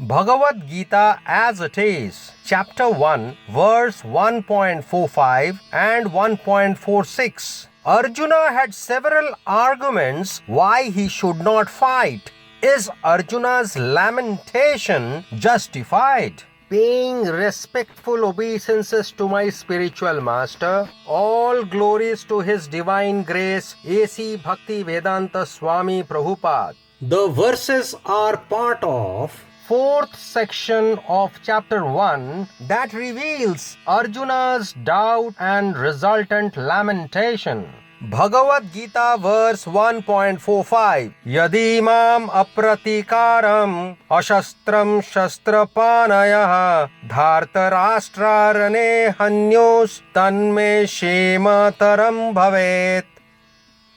Bhagavad Gita as it is, chapter 1, verse 1.45 and 1.46. Arjuna had several arguments why he should not fight. Is Arjuna's lamentation justified? Paying respectful obeisances to my spiritual master, all glories to his divine grace, A.C. Bhakti Vedanta Swami Prabhupada. The verses are part of fourth section of chapter 1 that reveals Arjuna's doubt and resultant lamentation. Bhagavad Gita verse 1.45 Yadi mam apratikaram ashastram shastrapanayah dhartarashtrarane hanyos tanme shemataram bhavet.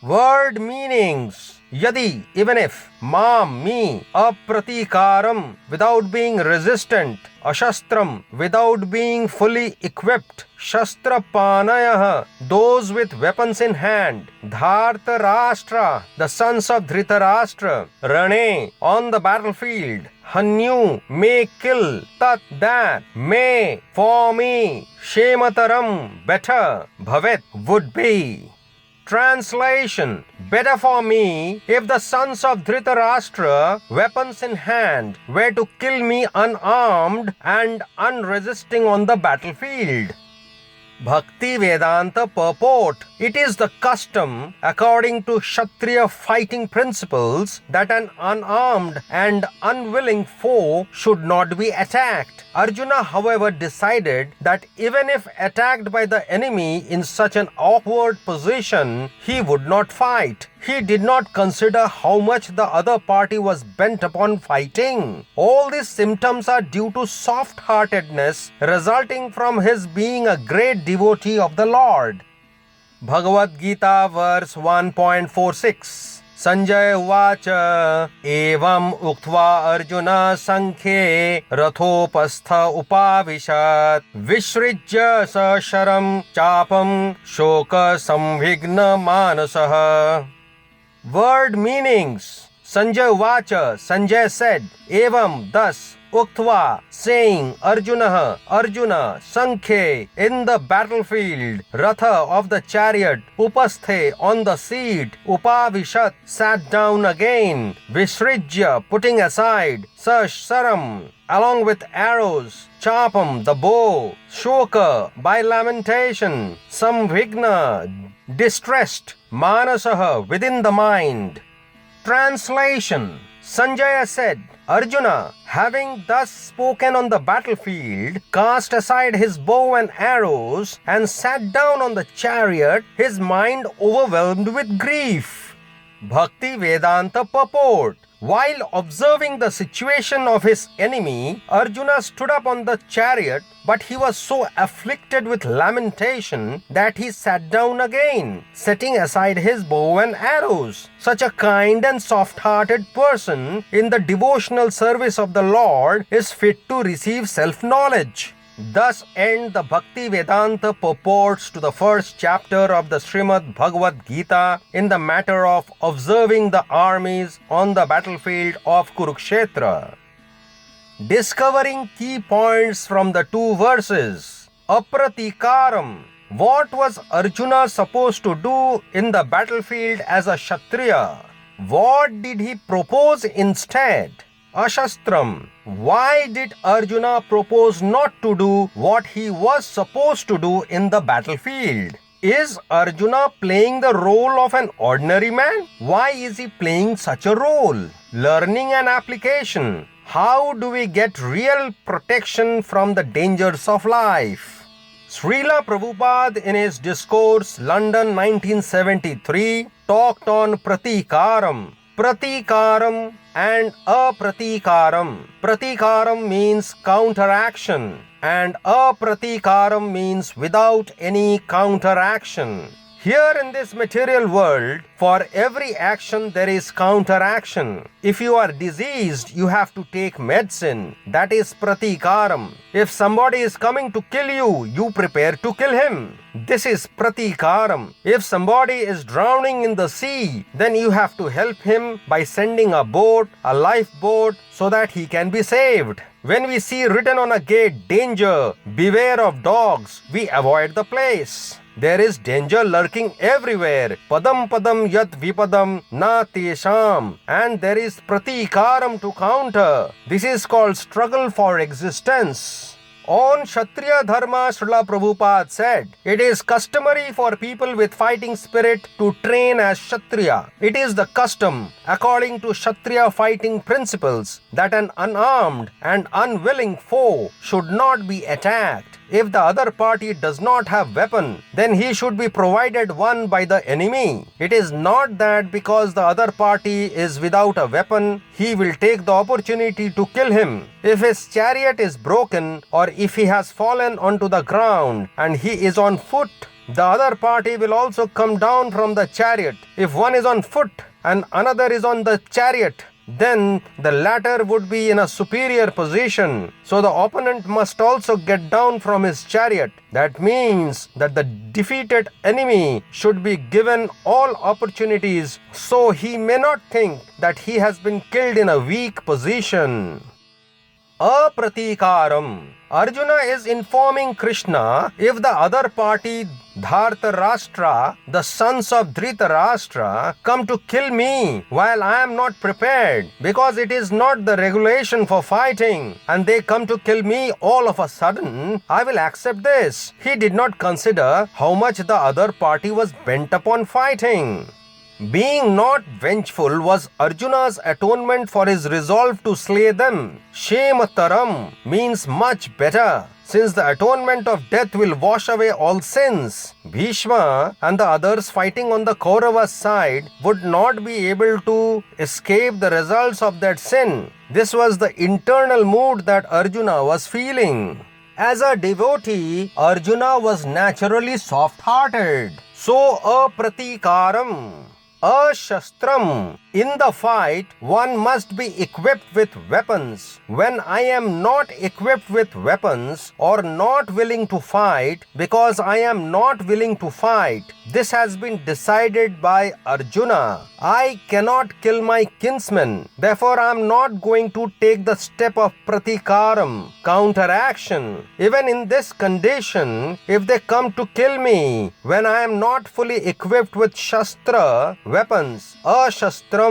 Word meanings: Yadi, even if, mam, me, apratikaram, without being resistant, ashastram, without being fully equipped, shastrapanayah, those with weapons in hand, dhartarashtra, the sons of Dhritarashtra, rane, on the battlefield, hanyu, may kill, tat, that, may, for me, shemataram, better, bhavet, would be. Translation: better for me if the sons of Dhritarashtra, weapons in hand, were to kill me unarmed and unresisting on the battlefield. Bhakti Vedanta purport: it is the custom, according to Kshatriya fighting principles, that an unarmed and unwilling foe should not be attacked. Arjuna, however, decided that even if attacked by the enemy in such an awkward position, he would not fight. He did not consider how much the other party was bent upon fighting. All these symptoms are due to soft-heartedness resulting from his being a great devotee of the Lord. Bhagavad Gita verse 1.46 Sanjay Uvacha Evam Uktva Arjuna Sankhye Rathopastha Upavishat Vishrijya Sasharam Chapam Shoka Samvigna Manasah. Word meanings: Sanjay Uvacha, Sanjay said, Evam, thus, Uktva, saying, Arjuna, Sankhye, in the battlefield, Ratha, of the chariot, Upasthe, on the seat, Upavishat, sat down again, Visrijya, putting aside, Sasaram, along with arrows, Chapam, the bow, Shoka, by lamentation, Samvigna, distressed, Manasaha, within the mind. Translation: Sanjaya said, Arjuna, having thus spoken on the battlefield, cast aside his bow and arrows and sat down on the chariot, his mind overwhelmed with grief. Bhakti Vedanta purport: while observing the situation of his enemy, Arjuna stood up on the chariot, but he was so afflicted with lamentation that he sat down again, setting aside his bow and arrows. Such a kind and soft-hearted person in the devotional service of the Lord is fit to receive self-knowledge. Thus end the Bhakti Vedanta purports to the first chapter of the Srimad Bhagavad Gita in the matter of observing the armies on the battlefield of Kurukshetra. Discovering key points from the two verses. Apratikaram. What was Arjuna supposed to do in the battlefield as a Kshatriya? What did he propose instead? Ashastram. Why did Arjuna propose not to do what he was supposed to do in the battlefield? Is Arjuna playing the role of an ordinary man? Why is he playing such a role? Learning and application. How do we get real protection from the dangers of life? Srila Prabhupada in his discourse London 1973 talked on Pratikaram. Pratikaram and apratikaram. Pratikaram means counteraction and apratikaram means without any counteraction. Here in this material world, for every action there is counteraction. If you are diseased, you have to take medicine. That is pratikaram. If somebody is coming to kill you, you prepare to kill him. This is pratikaram. If somebody is drowning in the sea, then you have to help him by sending a boat, a lifeboat, so that he can be saved. When we see written on a gate, danger, beware of dogs, we avoid the place. There is danger lurking everywhere. Padam padam yat vipadam na tesham. And there is pratikaram to counter. This is called struggle for existence. On Kshatriya Dharma, Srila Prabhupada said, it is customary for people with fighting spirit to train as Kshatriya. It is the custom, according to Kshatriya fighting principles, that an unarmed and unwilling foe should not be attacked. If the other party does not have weapon, then he should be provided one by the enemy. It is not that because the other party is without a weapon, he will take the opportunity to kill him. If his chariot is broken or if he has fallen onto the ground and he is on foot, the other party will also come down from the chariot. If one is on foot and another is on the chariot, then the latter would be in a superior position. So the opponent must also get down from his chariot. That means that the defeated enemy should be given all opportunities so he may not think that he has been killed in a weak position. Apratikaram. Arjuna is informing Krishna, if the other party, Dhartarashtra, the sons of Dhritarashtra, come to kill me while I am not prepared, because it is not the regulation for fighting, and they come to kill me all of a sudden, I will accept this. He did not consider how much the other party was bent upon fighting. Being not vengeful was Arjuna's atonement for his resolve to slay them. Shemataram means much better, since the atonement of death will wash away all sins. Bhishma and the others fighting on the Kauravas side would not be able to escape the results of that sin. This was the internal mood that Arjuna was feeling. As a devotee, Arjuna was naturally soft-hearted. So, apratikaram. Shastram. In the fight, one must be equipped with weapons. When I am not equipped with weapons or not willing to fight because I am not willing to fight, this has been decided by Arjuna. I cannot kill my kinsman. Therefore, I am not going to take the step of pratikaram, counteraction. Even in this condition, if they come to kill me when I am not fully equipped with shastra, weapons, ashastram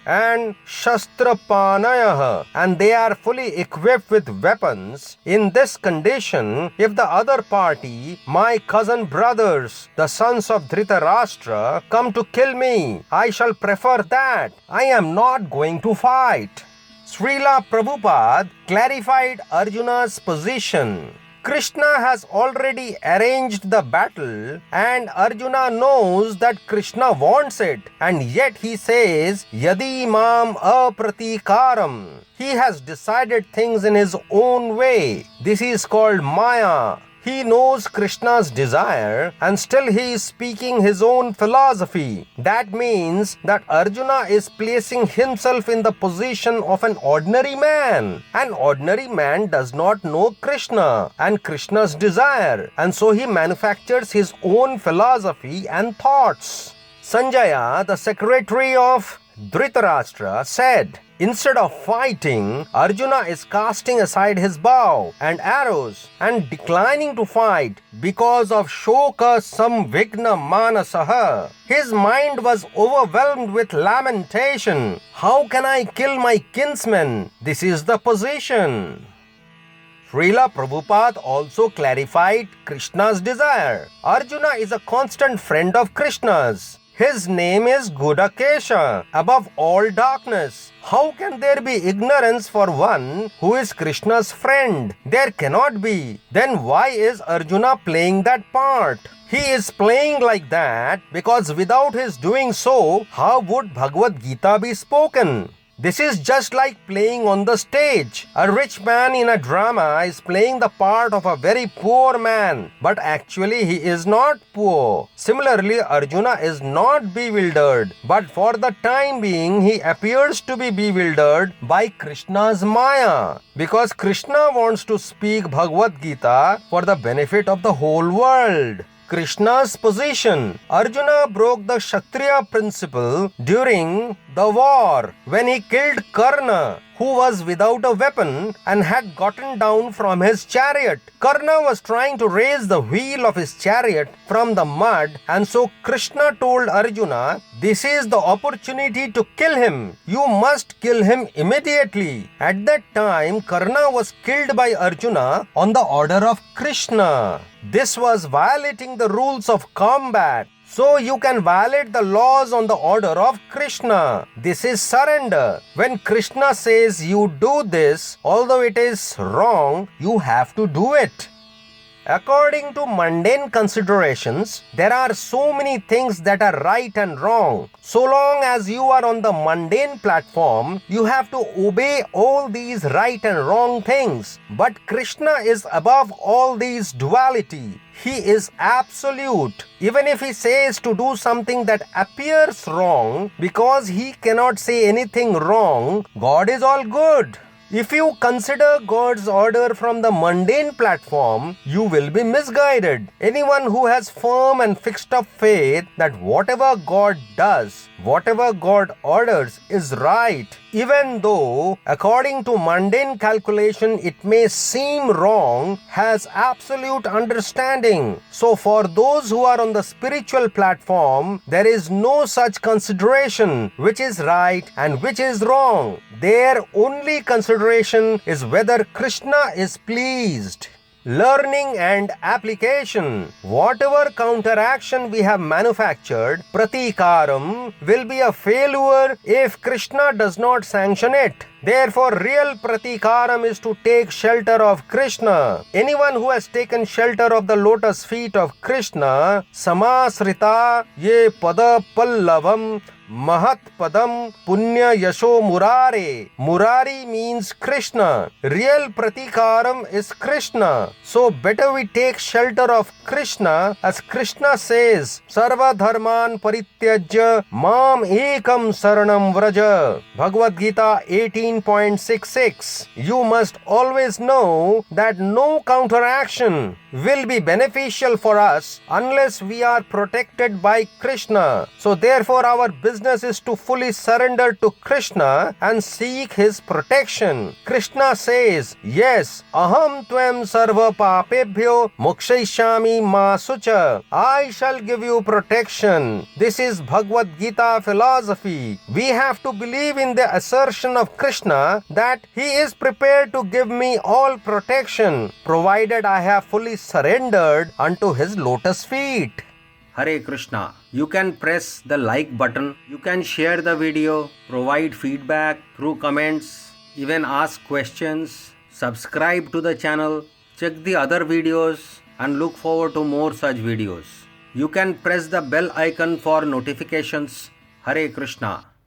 and shastrapanayah, and they are fully equipped with weapons, in this condition, if the other party, my cousin brothers, the sons of Dhritarashtra, come to kill me, I shall prefer that. I am not going to fight. Srila Prabhupada clarified Arjuna's position. Krishna has already arranged the battle and Arjuna knows that Krishna wants it, and yet he says, Yadi mam apratikaram. He has decided things in his own way. This is called Maya. He knows Krishna's desire and still he is speaking his own philosophy. That means that Arjuna is placing himself in the position of an ordinary man. An ordinary man does not know Krishna and Krishna's desire, and so he manufactures his own philosophy and thoughts. Sanjaya, the secretary of Dhritarashtra, said, instead of fighting, Arjuna is casting aside his bow and arrows and declining to fight because of shoka samvigna manasaha. His mind was overwhelmed with lamentation. How can I kill my kinsman? This is the position. Srila Prabhupada also clarified Krishna's desire. Arjuna is a constant friend of Krishna's. His name is Gudakesha, above all darkness. How can there be ignorance for one who is Krishna's friend? There cannot be. Then why is Arjuna playing that part? He is playing like that because without his doing so, how would Bhagavad Gita be spoken? This is just like playing on the stage. A rich man in a drama is playing the part of a very poor man, but actually he is not poor. Similarly, Arjuna is not bewildered, but for the time being he appears to be bewildered by Krishna's Maya, because Krishna wants to speak Bhagavad Gita for the benefit of the whole world. Krishna's position. Arjuna broke the Kshatriya principle during the war when he killed Karna, who was without a weapon and had gotten down from his chariot. Karna was trying to raise the wheel of his chariot from the mud, and so Krishna told Arjuna, "This is the opportunity to kill him. You must kill him immediately." At that time, Karna was killed by Arjuna on the order of Krishna. This was violating the rules of combat. So you can violate the laws on the order of Krishna. This is surrender. When Krishna says you do this, although it is wrong, you have to do it. According to mundane considerations, there are so many things that are right and wrong. So long as you are on the mundane platform, you have to obey all these right and wrong things. But Krishna is above all these duality. He is absolute. Even if he says to do something that appears wrong, because he cannot say anything wrong, God is all good. If you consider God's order from the mundane platform, you will be misguided. Anyone who has firm and fixed up faith that whatever God does, whatever God orders is right, even though according to mundane calculation it may seem wrong, has absolute understanding. So for those who are on the spiritual platform, there is no such consideration which is right and which is wrong. Their only consideration is whether Krishna is pleased. Learning and application. Whatever counteraction we have manufactured, pratikaram, will be a failure if Krishna does not sanction it. Therefore, real pratikaram is to take shelter of Krishna. Anyone who has taken shelter of the lotus feet of Krishna, samasrita ye pada pallavam Mahat Padam Punya Yasho Murare. Murari means Krishna. Real Pratikaram is Krishna. So better we take shelter of Krishna, as Krishna says, Sarva Dharman Parityajya Mam Ekam Saranam Vraja. Bhagavad Gita 18.66. You must always know that no counteraction will be beneficial for us unless we are protected by Krishna. So therefore our business is to fully surrender to Krishna and seek his protection. Krishna says, yes, aham tvam sarva papebhyo mokshayishami ma sucha. I shall give you protection. This is Bhagavad Gita philosophy. We have to believe in the assertion of Krishna that he is prepared to give me all protection, provided I have fully surrendered unto his lotus feet. Hare Krishna. You can press the like button, you can share the video, provide feedback through comments, even ask questions, subscribe to the channel, check the other videos and look forward to more such videos. You can press the bell icon for notifications. Hare Krishna.